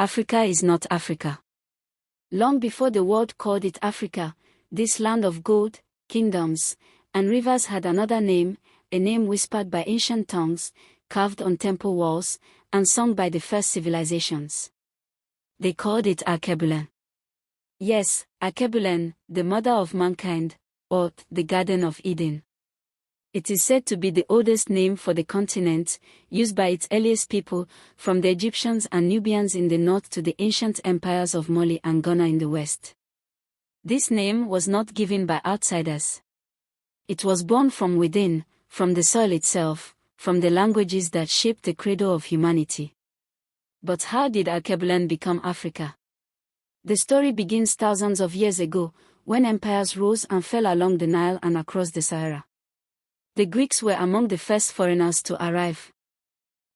Africa is not Africa. Long before the world called it Africa, this land of gold, kingdoms, and rivers had another name, a name whispered by ancient tongues, carved on temple walls, and sung by the first civilizations. They called it Alkebulan. Yes, Alkebulan, the mother of mankind, or the Garden of Eden. It is said to be the oldest name for the continent, used by its earliest people, from the Egyptians and Nubians in the north to the ancient empires of Mali and Ghana in the west. This name was not given by outsiders. It was born from within, from the soil itself, from the languages that shaped the cradle of humanity. But how did Alkebulan become Africa? The story begins thousands of years ago, when empires rose and fell along the Nile and across the Sahara. The Greeks were among the first foreigners to arrive.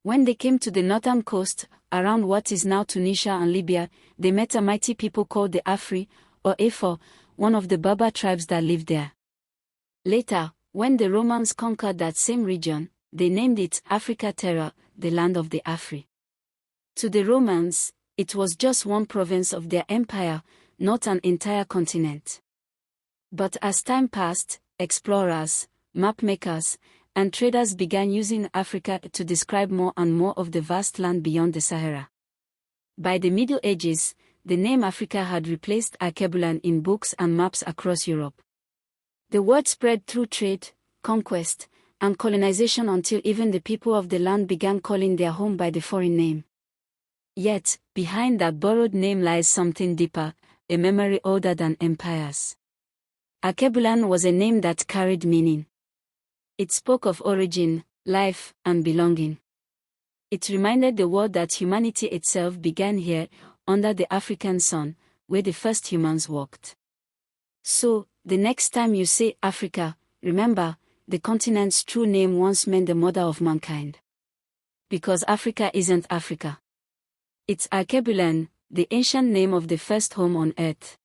When they came to the northern coast, around what is now Tunisia and Libya, they met a mighty people called the Afri, or Afar, one of the Berber tribes that lived there. Later, when the Romans conquered that same region, they named it Africa Terra, the land of the Afri. To the Romans, it was just one province of their empire, not an entire continent. But as time passed, explorers, mapmakers, and traders began using Africa to describe more and more of the vast land beyond the Sahara. By the Middle Ages, the name Africa had replaced Alkebulan in books and maps across Europe. The word spread through trade, conquest, and colonization until even the people of the land began calling their home by the foreign name. Yet, behind that borrowed name lies something deeper, a memory older than empires. Alkebulan was a name that carried meaning. It spoke of origin, life, and belonging. It reminded the world that humanity itself began here, under the African sun, where the first humans walked. So, the next time you say Africa, remember, the continent's true name once meant the mother of mankind. Because Africa isn't Africa. It's Alkebulan, the ancient name of the first home on earth.